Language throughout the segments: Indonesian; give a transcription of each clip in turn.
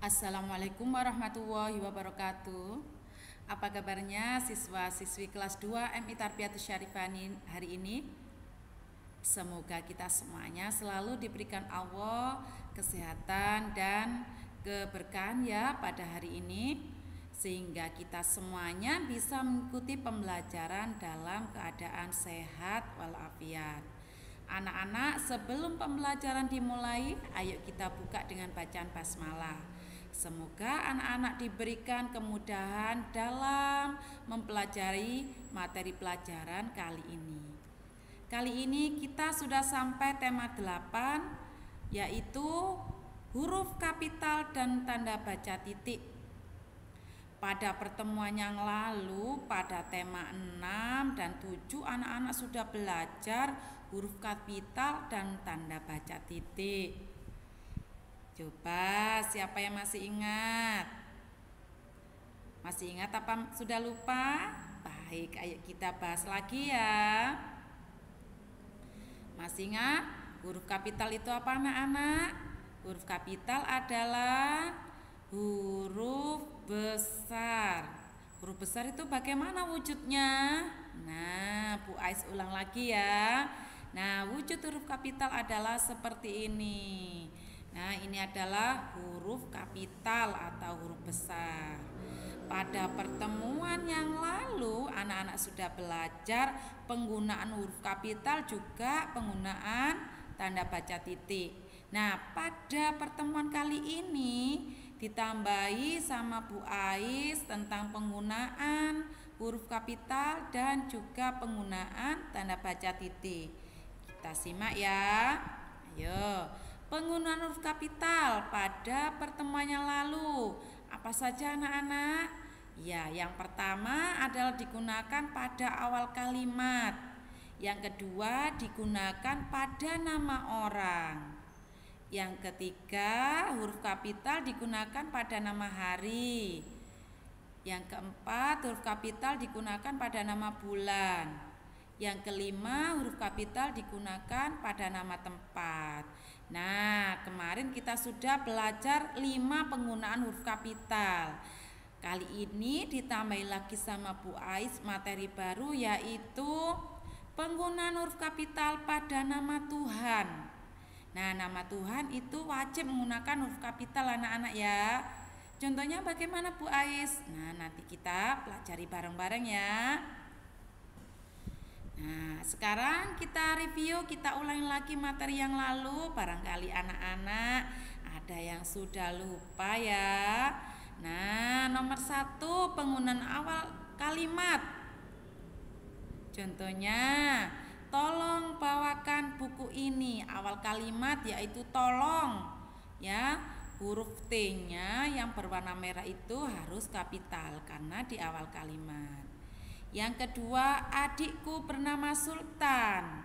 Assalamualaikum warahmatullahi wabarakatuh. Apa kabarnya siswa-siswi kelas 2 MI Tarbiyatus Syarifani hari ini? Semoga kita semuanya selalu diberikan Allah kesehatan dan keberkahan ya pada hari ini, sehingga kita semuanya bisa mengikuti pembelajaran dalam keadaan sehat walafiat. Anak-anak, sebelum pembelajaran dimulai, ayo kita buka dengan bacaan basmalah. Semoga anak-anak diberikan kemudahan dalam mempelajari materi pelajaran kali ini. Kali ini kita sudah sampai tema 8, yaitu huruf kapital dan tanda baca titik. Pada pertemuan yang lalu, pada tema 6 dan 7, anak-anak sudah belajar huruf kapital dan tanda baca titik. Coba siapa yang masih ingat? Masih ingat apa sudah lupa? Baik, ayo kita bahas lagi ya. Masih ingat huruf kapital itu apa anak-anak? Huruf kapital adalah huruf besar. Huruf besar itu bagaimana wujudnya? Nah, Bu Ais ulang lagi ya. Nah, wujud huruf kapital adalah seperti ini. Nah, ini adalah huruf kapital atau huruf besar. Pada pertemuan yang lalu, anak-anak sudah belajar penggunaan huruf kapital juga penggunaan tanda baca titik. Nah, pada pertemuan kali ini ditambahi sama Bu Ais tentang penggunaan huruf kapital dan juga penggunaan tanda baca titik. Kita simak ya. Ayo, penggunaan huruf kapital pada pertemuan yang lalu. Apa saja anak-anak? Ya, yang pertama adalah digunakan pada awal kalimat. Yang kedua digunakan pada nama orang. Yang ketiga, huruf kapital digunakan pada nama hari. Yang keempat, huruf kapital digunakan pada nama bulan. Yang kelima, huruf kapital digunakan pada nama tempat. Nah, kemarin kita sudah belajar 5 penggunaan huruf kapital. Kali ini ditambahi lagi sama Bu Ais materi baru, yaitu penggunaan huruf kapital pada nama Tuhan. Nah, nama Tuhan itu wajib menggunakan huruf kapital anak-anak ya. Contohnya bagaimana Bu Ais? Nah, nanti kita pelajari bareng-bareng ya. Nah, sekarang kita review, kita ulangi lagi materi yang lalu. Barangkali anak-anak ada yang sudah lupa ya. Nah, nomor 1, penggunaan awal kalimat. Contohnya, tolong bawakan buku ini. Awal kalimat yaitu tolong ya. Huruf T-nya yang berwarna merah itu harus kapital karena di awal kalimat. Yang kedua, adikku bernama Sultan.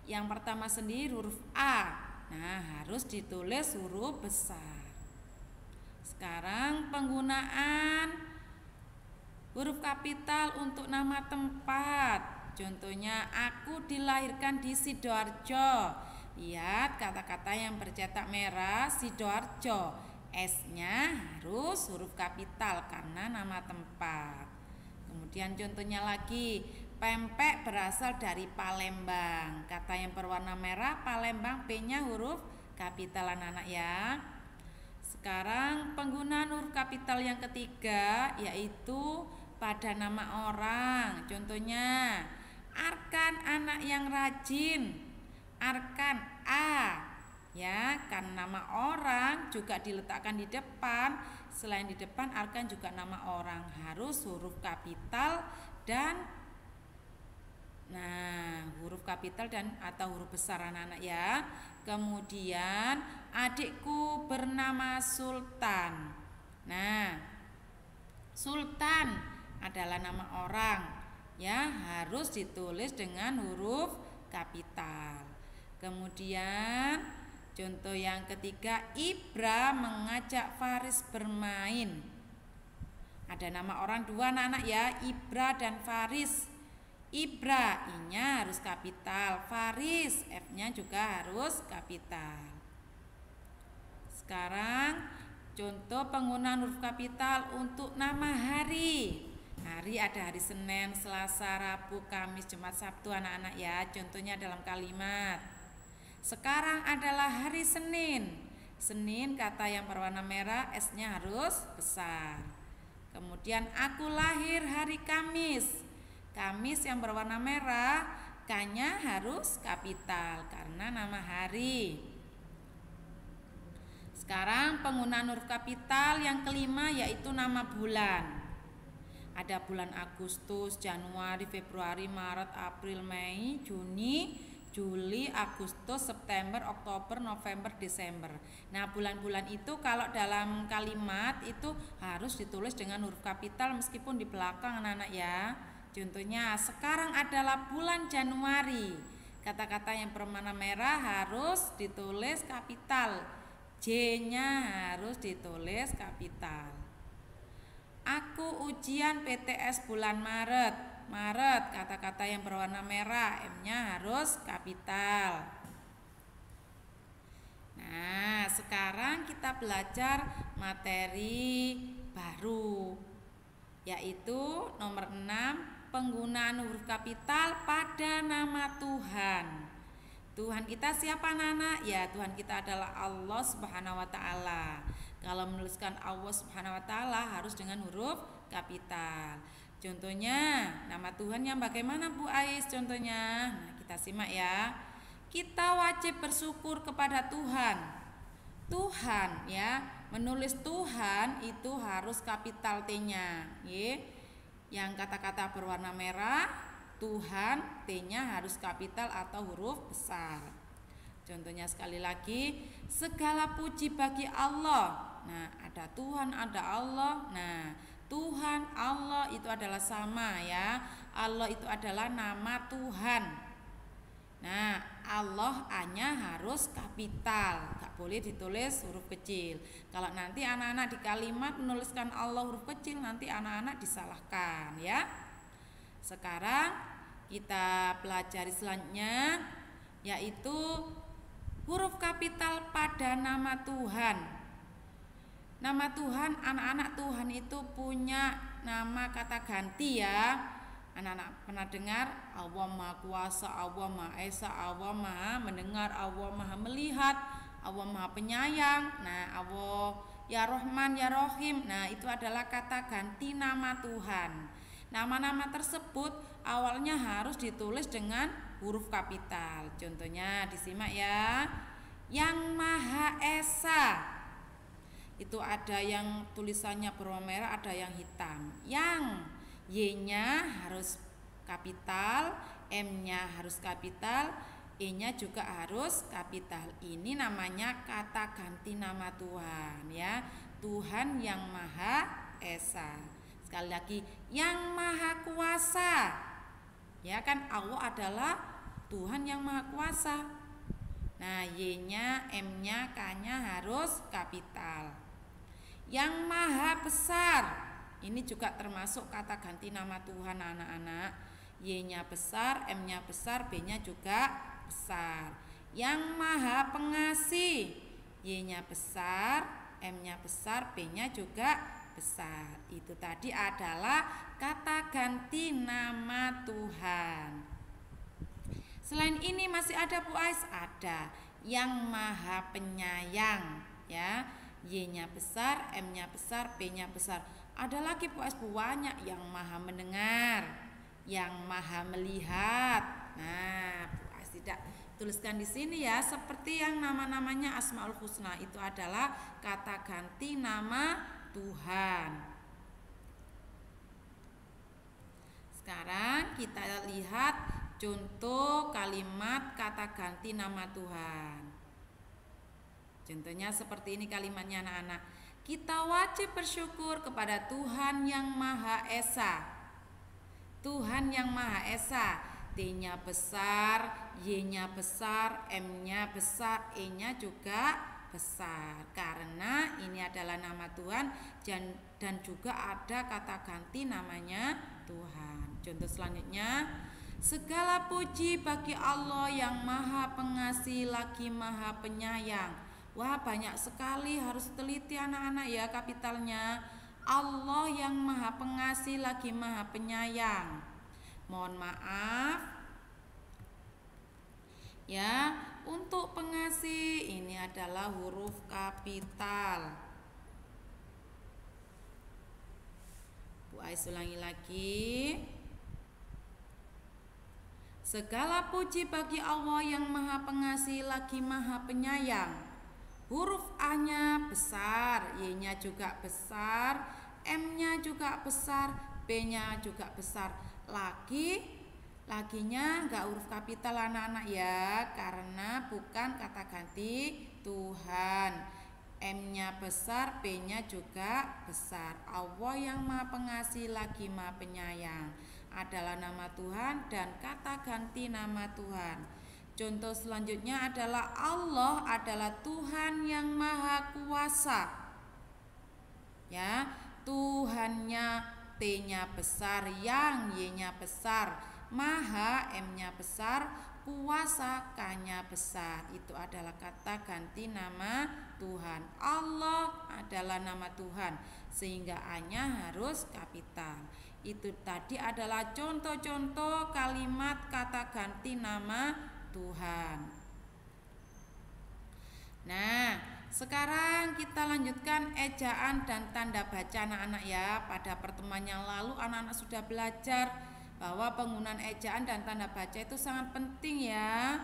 Yang pertama sendiri huruf A. Nah, harus ditulis huruf besar. Sekarang penggunaan huruf kapital untuk nama tempat. Contohnya, aku dilahirkan di Sidoarjo. Lihat kata-kata yang bercetak merah, Sidoarjo. S-nya harus huruf kapital karena nama tempat. Kemudian contohnya lagi, pempek berasal dari Palembang. Kata yang berwarna merah, Palembang, P-nya huruf kapital anak-anak ya. Sekarang penggunaan huruf kapital yang ketiga yaitu pada nama orang. Contohnya, Arkan anak yang rajin. Arkan A. Ya, kan nama orang juga diletakkan di depan. Selain di depan, Arkan juga nama orang, harus huruf kapital dan huruf kapital dan atau huruf besar anak-anak ya. Kemudian adikku bernama Sultan. Nah, Sultan adalah nama orang ya, harus ditulis dengan huruf kapital. Kemudian contoh yang ketiga, Ibra mengajak Faris bermain. Ada nama orang 2 anak-anak ya, Ibra dan Faris. Ibra, I-nya harus kapital. Faris, F-nya juga harus kapital. Sekarang Contoh penggunaan huruf kapital untuk nama hari. Hari ada hari Senin, Selasa, Rabu, Kamis, Jumat, Sabtu anak-anak ya. Contohnya dalam kalimat. Sekarang adalah hari Senin. Senin kata yang berwarna merah, S-nya harus besar. Kemudian aku lahir hari Kamis. Kamis yang berwarna merah, K-nya harus kapital karena nama hari. Sekarang penggunaan huruf kapital yang kelima yaitu nama bulan. Ada bulan Agustus, Januari, Februari, Maret, April, Mei, Juni, Juli, Agustus, September, Oktober, November, Desember. Nah, bulan-bulan itu kalau dalam kalimat itu harus ditulis dengan huruf kapital meskipun di belakang anak-anak ya. Contohnya, sekarang adalah bulan Januari. Kata-kata yang berwarna merah harus ditulis kapital. J-nya harus ditulis kapital. Aku ujian PTS bulan Maret. Maret, kata-kata yang berwarna merah, M-nya harus kapital. Nah, sekarang kita belajar materi baru, yaitu nomor 6, penggunaan huruf kapital pada nama Tuhan. Tuhan kita siapa anak-anak? Ya, Tuhan kita adalah Allah Subhanahu wa taala. Kalau menuliskan Allah Subhanahu wa taala harus dengan huruf kapital. Contohnya, nama Tuhan yang bagaimana Bu Ais contohnya? Nah, kita simak ya. Kita wajib bersyukur kepada Tuhan. Tuhan ya, menulis Tuhan itu harus kapital T-nya, ya. Yang kata-kata berwarna merah Tuhan, T-nya harus kapital atau huruf besar. Contohnya sekali lagi, segala puji bagi Allah. Nah, ada Tuhan, ada Allah. Nah, Tuhan, Allah itu adalah sama ya. Allah itu adalah nama Tuhan. Nah, Allah A-nya harus kapital, gak boleh ditulis huruf kecil. Kalau nanti anak-anak di kalimat menuliskan Allah huruf kecil, nanti anak-anak disalahkan ya. Sekarang kita pelajari selanjutnya, yaitu huruf kapital pada nama Tuhan. Nama Tuhan, anak-anak Tuhan itu punya nama kata ganti ya. Anak-anak pernah dengar Allah Maha Kuasa, Allah Maha Esa, Allah Maha Mendengar, Allah Maha Melihat, Allah Maha Penyayang. Nah, Allah Ya Rahman, Ya Rahim. Nah, itu adalah kata ganti nama Tuhan. Nama-nama tersebut awalnya harus ditulis dengan huruf kapital. Contohnya disimak ya. Yang Maha Esa. Itu ada yang tulisannya berwarna merah, ada yang hitam. Yang Y-nya harus kapital, M-nya harus kapital, E-nya juga harus kapital. Ini namanya kata ganti nama Tuhan ya. Tuhan yang Maha Esa. Sekali lagi, yang Maha Kuasa. Ya kan, Allah adalah Tuhan yang Maha Kuasa. Nah, Y-nya, M-nya, K-nya harus kapital. Yang Maha Besar. Ini juga termasuk kata ganti nama Tuhan anak-anak. Y-nya besar, M-nya besar, B-nya juga besar. Yang Maha Pengasih. Y-nya besar, M-nya besar, B-nya juga besar. Itu tadi adalah kata ganti nama Tuhan. Selain ini masih ada Bu Ais, ada yang Maha Penyayang ya. Y-nya besar, M-nya besar, B-nya besar. Ada lagi Bu Ais banyak, yang Maha Mendengar, yang Maha Melihat. Nah, Bu Ais tidak tuliskan di sini ya, seperti yang nama-namanya Asmaul Husna itu adalah kata ganti nama Tuhan. Sekarang kita lihat contoh kalimat kata ganti nama Tuhan. Contohnya seperti ini kalimatnya anak-anak. Kita wajib bersyukur kepada Tuhan yang Maha Esa. Tuhan yang Maha Esa. T-nya besar, Y-nya besar, M-nya besar, E-nya juga besar. Karena ini adalah nama Tuhan dan juga ada kata ganti namanya Tuhan. Contoh selanjutnya, segala puji bagi Allah yang Maha Pengasih lagi Maha Penyayang. Wah, banyak sekali, harus teliti anak-anak ya kapitalnya. Allah yang maha pengasih lagi maha penyayang. Mohon maaf ya, untuk pengasih ini adalah huruf kapital. Bu Ais ulangi lagi. Segala puji bagi Allah yang maha pengasih lagi maha penyayang. Huruf A-nya besar, Y-nya juga besar, M-nya juga besar, B-nya juga besar. Laginya enggak huruf kapital anak-anak ya, karena bukan kata ganti Tuhan. M-nya besar, B-nya juga besar. Allah yang maha pengasih lagi maha penyayang adalah nama Tuhan dan kata ganti nama Tuhan. Contoh selanjutnya adalah Allah adalah Tuhan yang maha kuasa. Ya, Tuhannya T-nya besar, yang Y-nya besar, maha M-nya besar, kuasa K-nya besar. Itu adalah kata ganti nama Tuhan. Allah adalah nama Tuhan, sehingga A-nya harus kapital. Itu tadi adalah contoh-contoh kalimat kata ganti nama Tuhan. Nah, sekarang kita lanjutkan ejaan dan tanda baca anak-anak ya. Pada pertemuan yang lalu anak-anak sudah belajar bahwa penggunaan ejaan dan tanda baca itu sangat penting ya.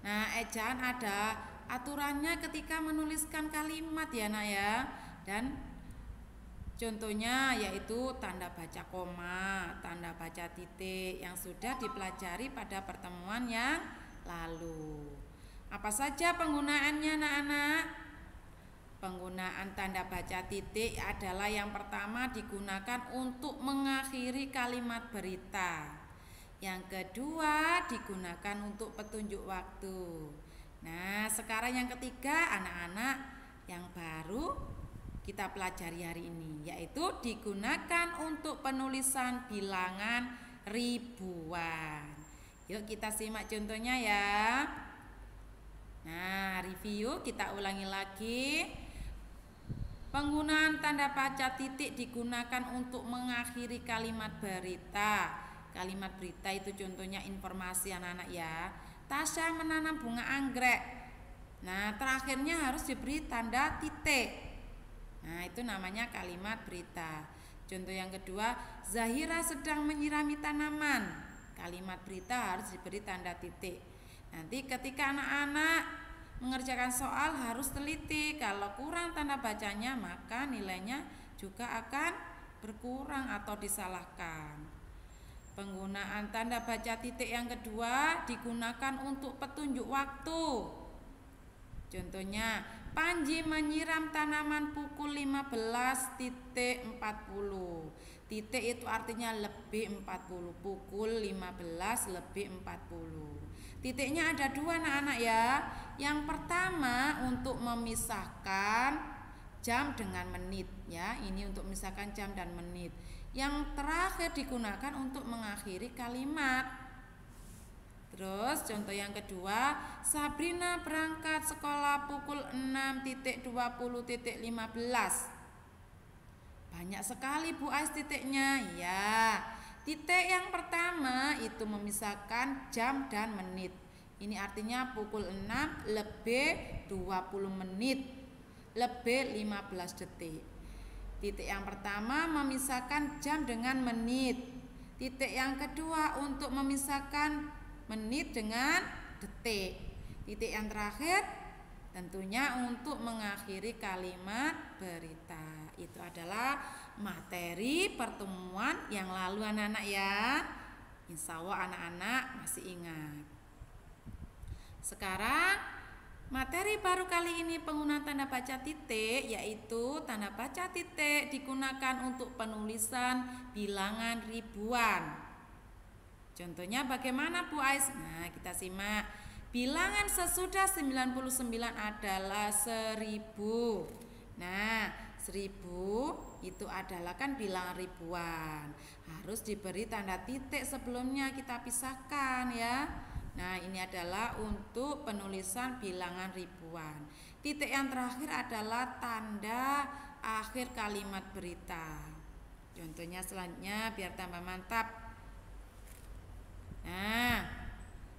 Nah, ejaan ada aturannya ketika menuliskan kalimat ya nak ya. Dan contohnya yaitu tanda baca koma, tanda baca titik yang sudah dipelajari pada pertemuan yang lalu. Apa saja penggunaannya anak-anak? Penggunaan tanda baca titik adalah yang pertama digunakan untuk mengakhiri kalimat berita. Yang kedua digunakan untuk petunjuk waktu. Nah, sekarang yang ketiga anak-anak yang baru kita pelajari hari ini, yaitu digunakan untuk penulisan bilangan ribuan. Yuk kita simak contohnya ya. Nah, review kita ulangi lagi. Penggunaan tanda baca titik digunakan untuk mengakhiri kalimat berita. Kalimat berita itu contohnya informasi anak-anak ya. Tasya menanam bunga anggrek. Nah, terakhirnya harus diberi tanda titik. Nah, itu namanya kalimat berita. Contoh yang kedua, Zahira sedang menyirami tanaman. Kalimat berita harus diberi tanda titik. Nanti ketika anak-anak mengerjakan soal harus teliti. Kalau kurang tanda bacanya maka nilainya juga akan berkurang atau disalahkan. Penggunaan tanda baca titik yang kedua digunakan untuk petunjuk waktu. Contohnya, Panji menyiram tanaman pukul 15.40. Titik itu artinya lebih 40, pukul 15 lebih 40. Titiknya ada dua anak-anak ya. Yang pertama untuk memisahkan jam dengan menit ya. Ini untuk memisahkan jam dan menit. Yang terakhir digunakan untuk mengakhiri kalimat. Terus contoh yang kedua, Sabrina berangkat sekolah pukul 6.20.15. Banyak sekali Bu Ais titiknya. Ya, titik yang pertama itu memisahkan jam dan menit. Ini artinya pukul 6 lebih 20 menit lebih 15 detik. Titik yang pertama memisahkan jam dengan menit. Titik yang kedua untuk memisahkan menit dengan detik. Titik yang terakhir tentunya untuk mengakhiri kalimat berita. Itu adalah materi pertemuan yang lalu anak-anak ya. Insya Allah anak-anak masih ingat. Sekarang materi baru kali ini penggunaan tanda baca titik, yaitu tanda baca titik digunakan untuk penulisan bilangan ribuan. Contohnya bagaimana Bu Ais? Nah, kita simak. Bilangan sesudah 99 adalah 1000. Nah, 1000 itu adalah kan bilangan ribuan. Harus diberi tanda titik sebelumnya, kita pisahkan ya. Nah, ini adalah untuk penulisan bilangan ribuan. titik yang terakhir adalah tanda akhir kalimat berita. Contohnya selanjutnya biar tambah mantap. Nah,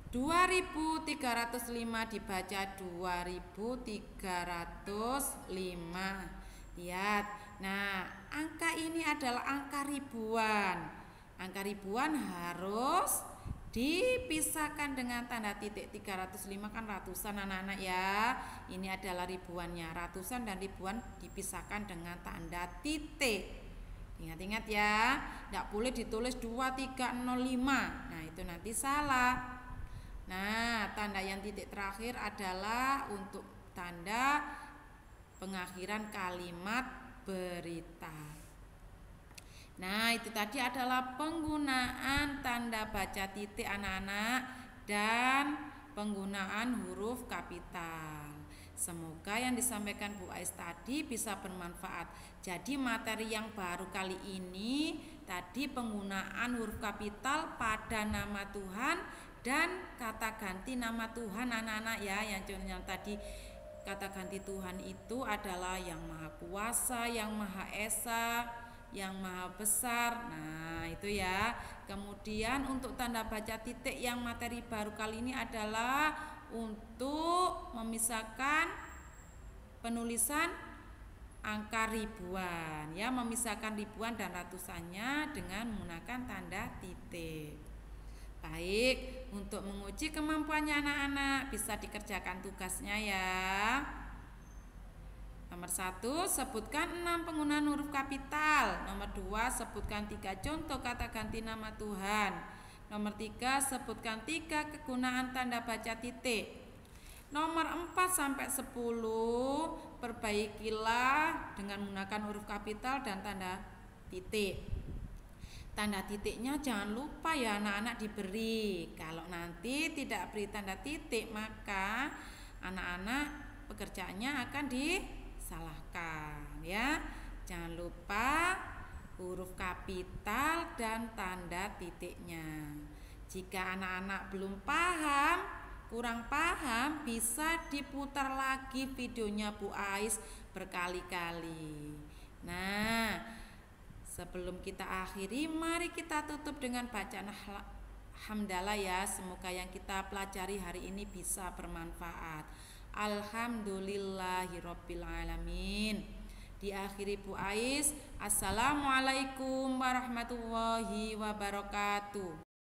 2305 dibaca 2305. Lihat. Nah, angka ini adalah angka ribuan. Angka ribuan harus dipisahkan dengan tanda titik. 305 kan ratusan anak-anak ya. Ini adalah ribuannya. Ratusan dan ribuan dipisahkan dengan tanda titik. Ingat-ingat ya, tidak boleh ditulis 2305. Nah, itu nanti salah. Nah, tanda yang titik terakhir adalah untuk tanda pengakhiran kalimat berita. Nah, itu tadi adalah penggunaan tanda baca titik anak-anak dan penggunaan huruf kapital. Semoga yang disampaikan Bu Ais tadi bisa bermanfaat. Jadi materi yang baru kali ini tadi penggunaan huruf kapital pada nama Tuhan dan kata ganti nama Tuhan anak-anak ya. Yang tadi kata ganti Tuhan itu adalah yang Maha Kuasa, yang Maha Esa, yang Maha Besar. Nah, itu ya. Kemudian untuk tanda baca titik yang materi baru kali ini adalah untuk memisahkan penulisan angka ribuan ya, memisahkan ribuan dan ratusannya dengan menggunakan tanda titik. Baik, untuk menguji kemampuannya anak-anak bisa dikerjakan tugasnya ya. Nomor 1, sebutkan 6 penggunaan huruf kapital. Nomor 2, sebutkan 3 contoh kata ganti nama Tuhan. Nomor 3, sebutkan 3 kegunaan tanda baca titik. Nomor 4 sampai 10, perbaikilah dengan menggunakan huruf kapital dan tanda titik. Tanda titiknya jangan lupa ya anak-anak diberi. Kalau nanti tidak beri tanda titik, maka anak-anak pekerjaannya akan disalahkan ya. Jangan lupa huruf kapital dan tanda titiknya. Jika anak-anak belum paham, kurang paham, bisa diputar lagi videonya Bu Ais berkali-kali. Nah, sebelum kita akhiri, mari kita tutup dengan bacaan hamdalah ya. Semoga yang kita pelajari hari ini bisa bermanfaat. Alhamdulillahirabbil alamin. Diakhiri Bu Ais, Assalamualaikum warahmatullahi wabarakatuh.